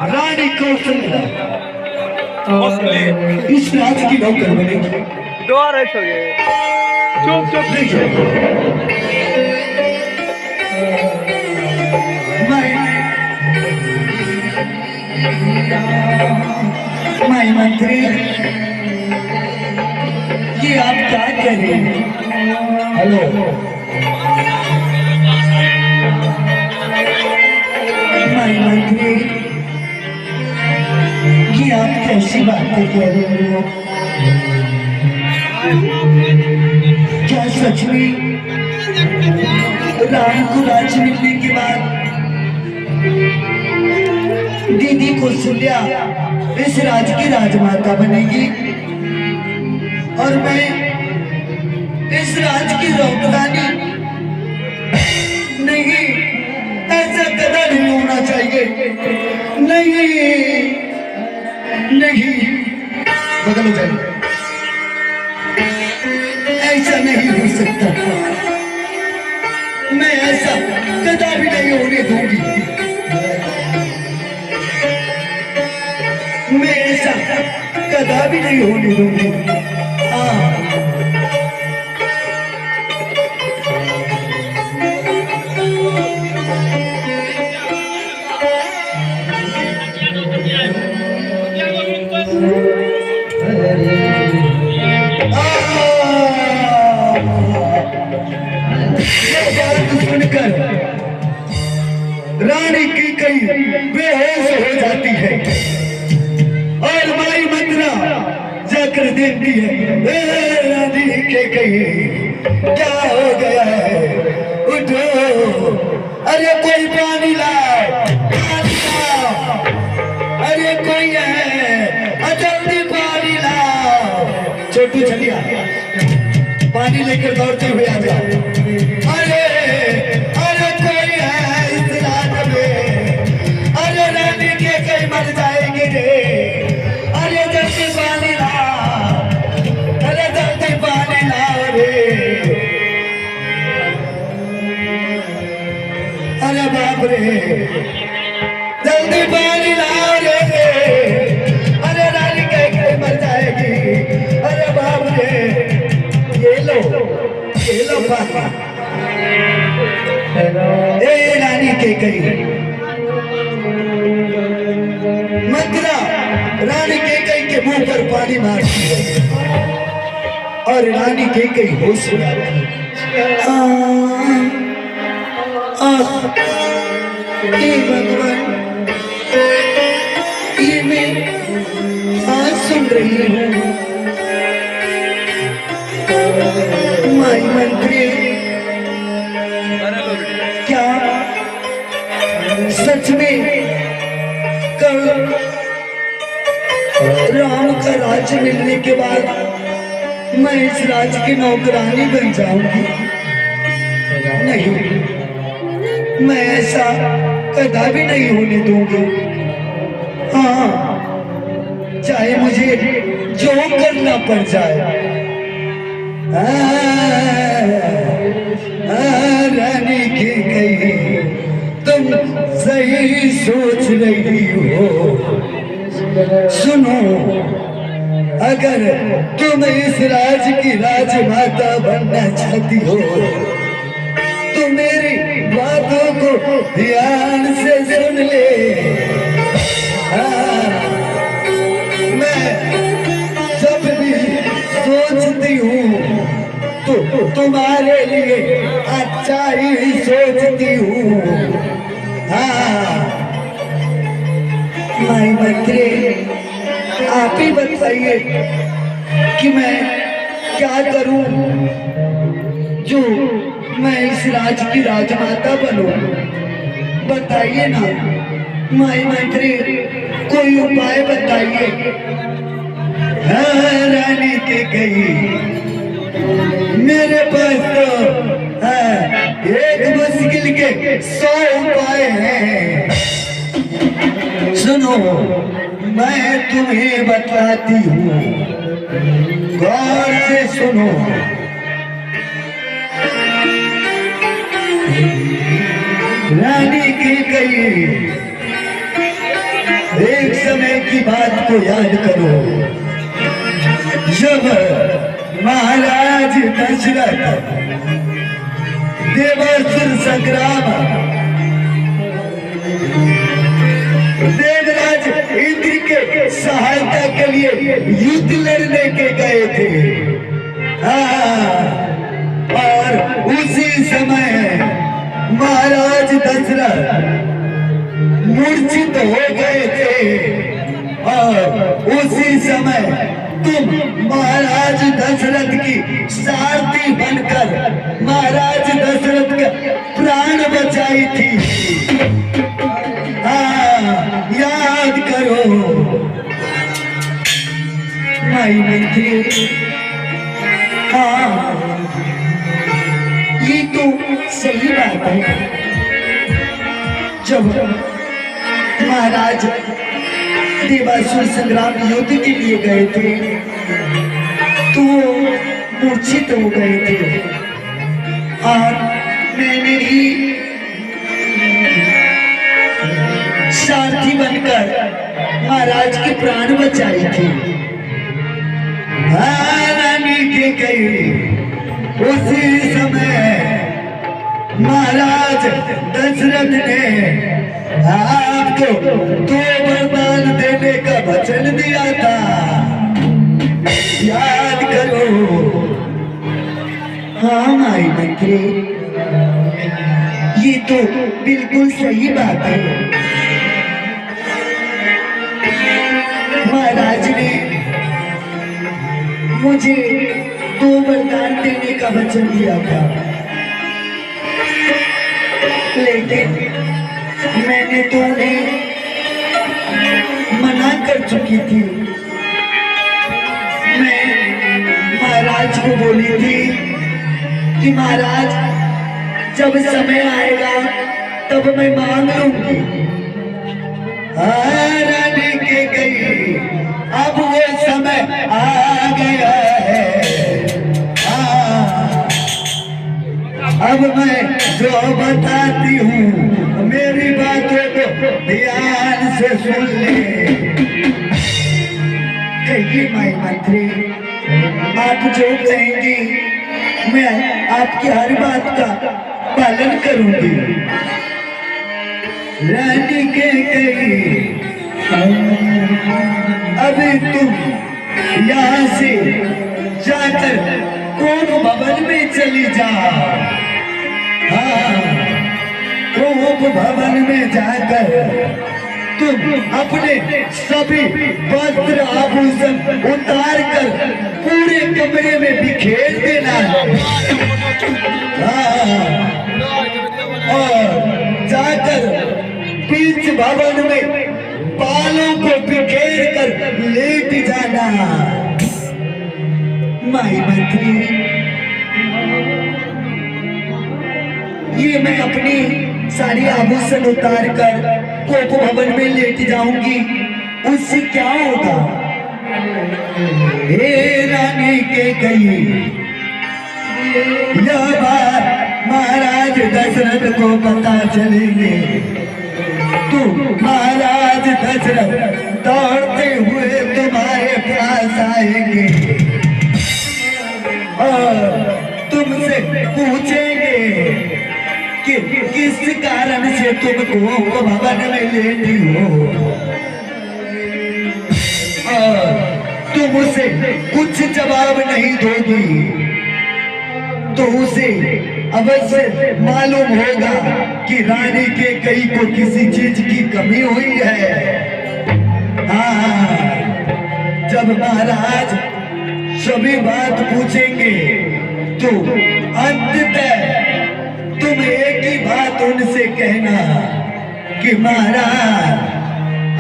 रानी कौशल्या इस राज की नौकर बनेगी। द्वार है छोगे चुप चुप नहीं मैं मंत्री, ये आप क्या कह रहे हैं? हेलो मैं मंत्री, ये आप कैसी बातें कह रहे हो? क्या सच में राम को राज्य मिलने के बाद दीदी कौशल्या इस राज की राजमाता बनेगी और मैं इस राज की रौनकानी? नहीं, ऐसा कदा नहीं होना चाहिए। नहीं नहीं, बदल जाइए, ऐसा नहीं हो सकता। मैं ऐसा कदा भी नहीं होने दूंगी। मैं ऐसा कदा भी नहीं होने दूंगी। सुनकर रानी की कई बेहोश हो जाती है और माई मंत्रा जाकर देखती है, रानी के कई क्या हो गया है? उठो, अरे कोई पानी लाओ, पानी लाओ, अरे कोई है, जल्दी पानी लाओ। छोटू चलिया, पानी लेकर दौड़ते हुए आ जाओ। अरे अरे कोई है इस रात में, अरे रानी के कई मर जाएंगे रे। अरे जल्दी पानी लाओ, अरे जल्दी पानी लाओ रे। अरे बाप रे, जल्दी पानी लाओ रे। अरे रानी के कई मर जाएगी। अरे बाप रे, ये लो पानी। ए रानी के कई मंत्रा रानी के कई के मुंह पर पानी मारती है और रानी के कई होश में आती है। हे भगवान, ये मैं आज सुन रही हूँ। माई मंत्री, क्या सच में कल राम का राज्य मिलने के बाद मैं इस राज की नौकरानी बन जाऊंगी? नहीं, मैं ऐसा कदा भी नहीं होने दूंगी। हाँ, चाहे मुझे जो करना पड़ जाए। रानी की कही तुम सही सोच रही हो। सुनो, अगर तुम इस राज की राजमाता बनना चाहती हो तो मेरी बातों को ध्यान से सुन ले। मैं जब भी सोचती हूँ तो तुम्हारे लिए अच्छा ही सोचती हूँ। माई मंत्री, आप ही बताइए कि मैं क्या करूं जो मैं इस राज की राजमाता बनूं? बताइए ना माई मंत्री, कोई उपाय बताइए। रानी के कही मेरे पास तो एक मुश्किल के 100 उपाय हैं। सुनो, मैं तुम्हें बताती हूँ, गौर से सुनो। रानी की कई की बात को याद करो। जब महाराज दशरथ देवासुर संग्राम देवराज इंद्र के सहायता के लिए युद्ध लड़ने के गए थे। और उसी समय महाराज दशरथ मूर्छित हो गए थे। और उसी समय तुम महाराज दशरथ की सारथी बनकर महाराज दशरथ का प्राण बचाई थी। याद करो माई मंत्री। हाँ, ये तो सही बात है। जब महाराज देवासुर संग्राम युद्ध के लिए गए थे तो मूर्छित हो गए थे और मैंने ही सारथी बनकर महाराज के प्राण बचाई थी। रानी के गई उसी समय महाराज दशरथ ने आपको 2 वरदान देने का वचन दिया था। याद करो। हाँ माई मंत्री, ये तो बिल्कुल सही बात है। महाराज ने मुझे 2 वरदान देने का वचन दिया था, लेकिन मैंने तो उन्हें मना कर चुकी थी। मैं महाराज को बोली थी कि महाराज जब समय आएगा तब मैं मांग लूंगी। रानी के गई, अब वो समय आ गया है। अब मैं जो बताती हूँ मेरी बातों को ध्यान से सुन ले। कहिए माई मंत्री, आप जो कहेंगी मैं आपकी हर बात का पालन करूंगी। रानी के गई, अभी तुम यहाँ से जाकर कोप भवन में चली जाओ। कोप भवन में जाकर तुम अपने सभी वस्त्र आभूषण उतार कर पूरे कमरे में बिखेर देना है। और जाकर बीच भवन में बालों को बिखेर कर लेट जाना। माई मंत्री, ये मैं अपनी सारी आभूषण उतार कर कोप भवन में लेट जाऊंगी, उससे क्या होगा? हे रानी के गई, यह बात महाराज दशरथ को पता चलेंगे तो महाराज दशरथ दौड़ते हुए तुम्हारे पास आएंगे और तुमसे पूछेंगे कि किस कारण से तुम कोप भवन में लेटी हो। और तुम उसे कुछ जवाब नहीं दोगी तो उसे अवश्य मालूम होगा कि रानी के कई को किसी चीज की कमी हुई है। हाँ, जब महाराज सभी बात पूछेंगे तो अंततः तुम एक ही बात उनसे कहना कि महाराज,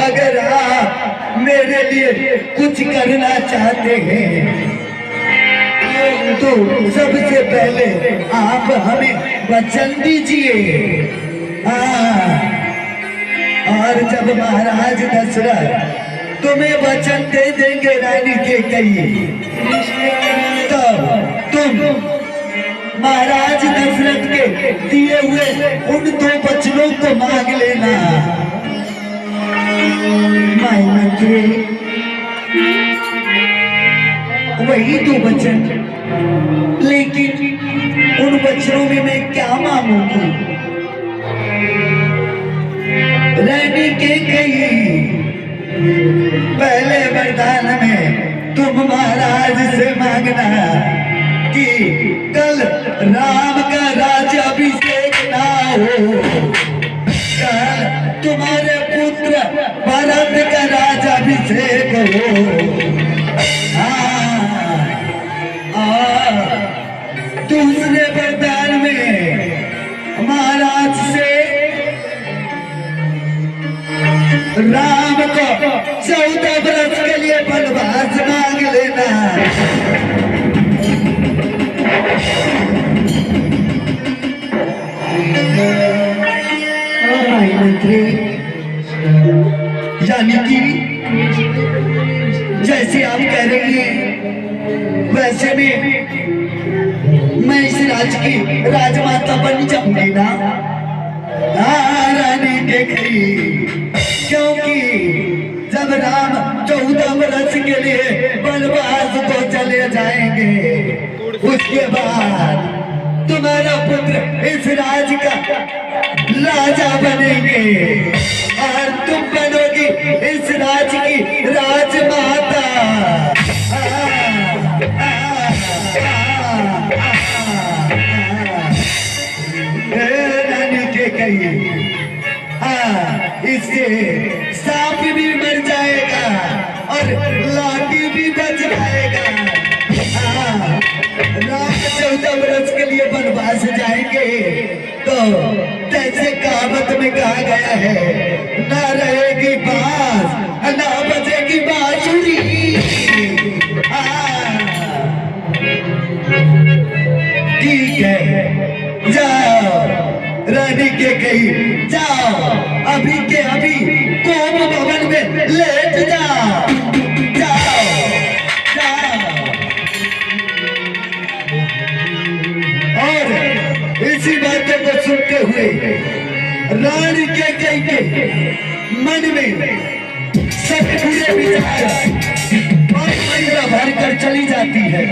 अगर आप मेरे लिए कुछ करना चाहते हैं तो सबसे पहले आप हमें वचन दीजिए। और जब महाराज दशरथ तुम्हें वचन दे देंगे रानी के कई, तब तुम महाराज दशरथ के दिए हुए उन 2 वचनों को मांग लेना। माई मंत्री, वचन, लेकिन उन वचनों में मैं क्या मांगूंगी? रानी के कही पहले वरदान में तुम महाराज से मांगना कि कल राम का राज्याभिषेक ना हो, कल तुम्हारे पुत्र भरत का राज्याभिषेक हो। दूसरे वरदान में महाराज से राम को 14 वर्ष के लिए वनवास मांग लेना। मंत्री, यानी कि जैसे आप कह रही हैं वैसे में मैं इस राज की राजमाता बन जाऊंगी ना? रानी के कही, क्योंकि जब राम 14 वर्ष के लिए वनवास को चले जाएंगे, उसके बाद तुम्हारा पुत्र इस राज का राजा बनेंगे और तुम बनोगी इस राज की राजमाता। रानी के कही, इससे सांप भी मर जाएगा और लाठी भी बच जाएगा। राम 14 वर्ष के लिए वनवास जाएंगे तो जैसे कहावत में कहा गया है, ना रहेगी बांस ना बजेगी बांसुरी। ठीक है, जाओ रानी के कही, जाओ अभी के अभी कोप भवन में लेट जाओ, जाओ जाओ। और इसी बातों को सुनते हुए रानी के कही के मन में सब पूरे विचार और भर कर चली जाती है।